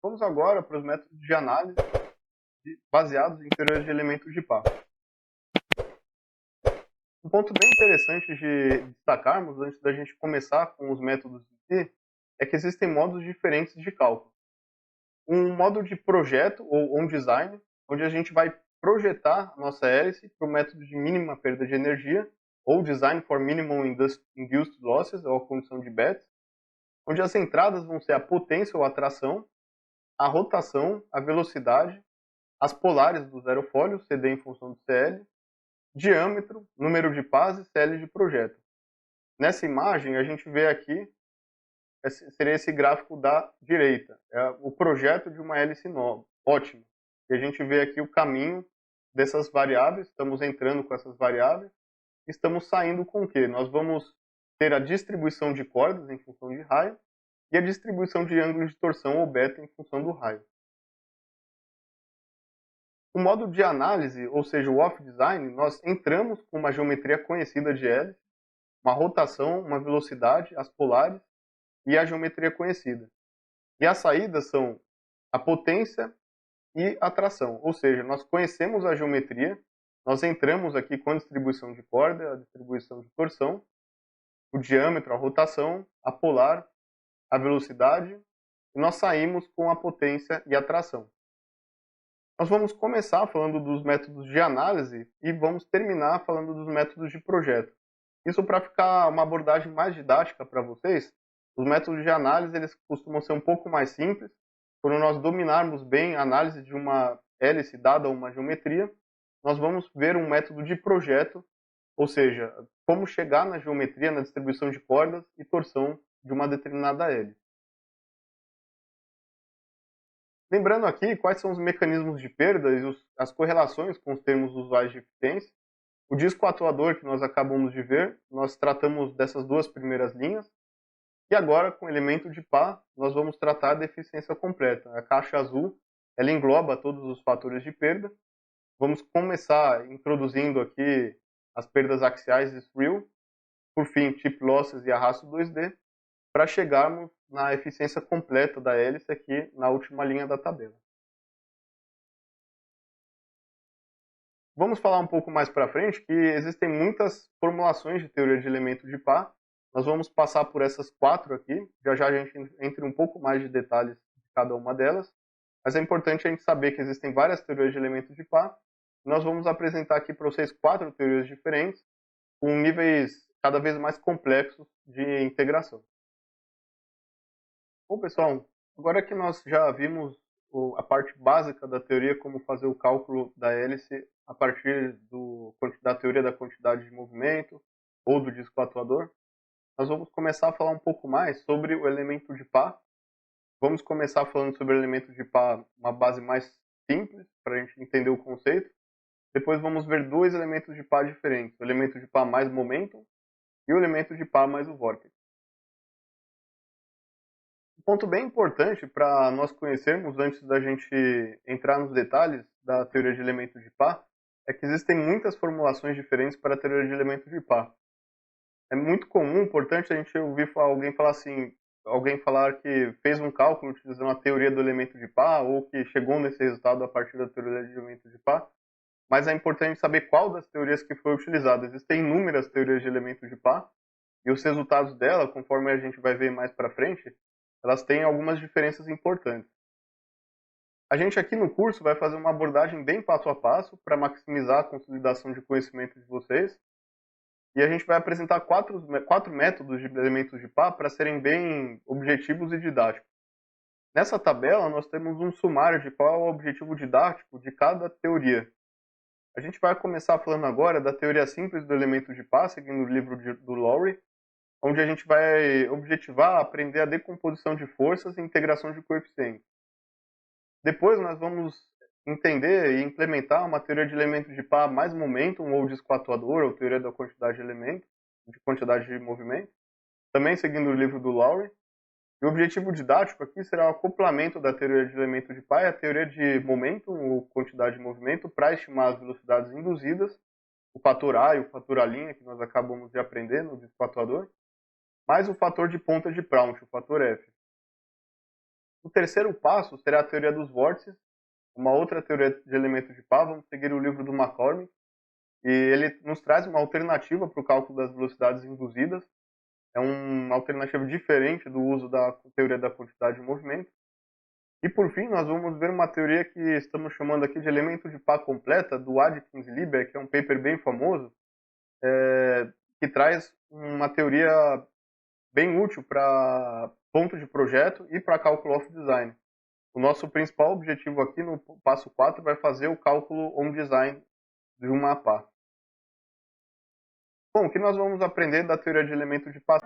Vamos agora para os métodos de análise baseados em teorias de elementos de par. Um ponto bem interessante de destacarmos antes da gente começar com os métodos em si é que existem modos diferentes de cálculo. Um modo de projeto ou on design, onde a gente vai projetar a nossa hélice para o método de mínima perda de energia, ou design for minimum induced losses, ou a condição de Betz, onde as entradas vão ser a potência ou a tração, a rotação, a velocidade, as polares do zerofólio, CD em função do CL, diâmetro, número de pás e CL de projeto. Nessa imagem, a gente vê aqui, seria esse gráfico da direita, é o projeto de uma hélice nova, ótimo. E a gente vê aqui o caminho dessas variáveis, estamos entrando com essas variáveis, e estamos saindo com o quê? Nós vamos ter a distribuição de cordas em função de raio, e a distribuição de ângulo de torção ou beta em função do raio. O modo de análise, ou seja, o off-design, nós entramos com uma geometria conhecida de hélice, uma rotação, uma velocidade, as polares e a geometria conhecida. E as saídas são a potência e a tração, ou seja, nós conhecemos a geometria, nós entramos aqui com a distribuição de corda, a distribuição de torção, o diâmetro, a rotação, a polar, a velocidade, e nós saímos com a potência e a tração. Nós vamos começar falando dos métodos de análise e vamos terminar falando dos métodos de projeto. Isso para ficar uma abordagem mais didática para vocês. Os métodos de análise eles costumam ser um pouco mais simples. Quando nós dominarmos bem a análise de uma hélice dada uma geometria, nós vamos ver um método de projeto, ou seja, como chegar na geometria, na distribuição de cordas e torção de uma determinada hélice. Lembrando aqui quais são os mecanismos de perda e as correlações com os termos usuais de eficiência. O disco atuador que nós acabamos de ver, nós tratamos dessas duas primeiras linhas. E agora, com o elemento de par, nós vamos tratar da eficiência completa. A caixa azul, ela engloba todos os fatores de perda. Vamos começar introduzindo aqui as perdas axiais de Thrill, por fim, chip losses e arrasto 2D, para chegarmos na eficiência completa da hélice aqui na última linha da tabela. Vamos falar um pouco mais para frente que existem muitas formulações de teoria de elementos de par. Nós vamos passar por essas 4 aqui. Já já a gente entra um pouco mais de detalhes de cada uma delas. Mas é importante a gente saber que existem várias teorias de elementos de par. Nós vamos apresentar aqui para vocês 4 teorias diferentes, com níveis cada vez mais complexos de integração. Bom, pessoal, agora que nós já vimos a parte básica da teoria, como fazer o cálculo da hélice a partir da teoria da quantidade de movimento ou do disco atuador, nós vamos começar a falar um pouco mais sobre o elemento de par. Vamos começar falando sobre o elemento de par, uma base mais simples, para a gente entender o conceito. Depois vamos ver 2 elementos de par diferentes, o elemento de par mais momento e o elemento de par mais o vórtice. Um ponto bem importante para nós conhecermos antes da gente entrar nos detalhes da teoria de elementos de par é que existem muitas formulações diferentes para a teoria de elementos de par. É muito comum, importante a gente ouvir alguém falar assim, alguém falar que fez um cálculo utilizando a teoria do elemento de par ou que chegou nesse resultado a partir da teoria de elementos de par, mas é importante saber qual das teorias que foi utilizada. Existem inúmeras teorias de elementos de par e os resultados dela, conforme a gente vai ver mais para frente, elas têm algumas diferenças importantes. A gente aqui no curso vai fazer uma abordagem bem passo a passo para maximizar a consolidação de conhecimento de vocês. E a gente vai apresentar quatro métodos de elementos de par para serem bem objetivos e didáticos. Nessa tabela, nós temos um sumário de qual é o objetivo didático de cada teoria. A gente vai começar falando agora da teoria simples do elemento de par, seguindo o livro do Lowry, onde a gente vai objetivar aprender a decomposição de forças e integração de coeficientes. Depois nós vamos entender e implementar uma teoria de elementos de par mais momentum ou disco atuador, ou teoria da quantidade de elementos, de quantidade de movimento, também seguindo o livro do Lowry. E o objetivo didático aqui será o acoplamento da teoria de elementos de par e a teoria de momentum ou quantidade de movimento para estimar as velocidades induzidas, o fator A e o fator A', que nós acabamos de aprender no disco atuador, mais o fator de ponta de Prout, o fator F. O terceiro passo será a teoria dos vórtices, uma outra teoria de elementos de pá. Vamos seguir o livro do McCormick, e ele nos traz uma alternativa para o cálculo das velocidades induzidas. É uma alternativa diferente do uso da teoria da quantidade de movimento. E por fim, nós vamos ver uma teoria que estamos chamando aqui de elemento de pá completa, do Adkins e Lieber, que é um paper bem famoso, que traz uma teoria bem útil para ponto de projeto e para cálculo off-design. O nosso principal objetivo aqui no passo 4 vai fazer o cálculo on-design de uma pá. Bom, o que nós vamos aprender da teoria de elemento de pá?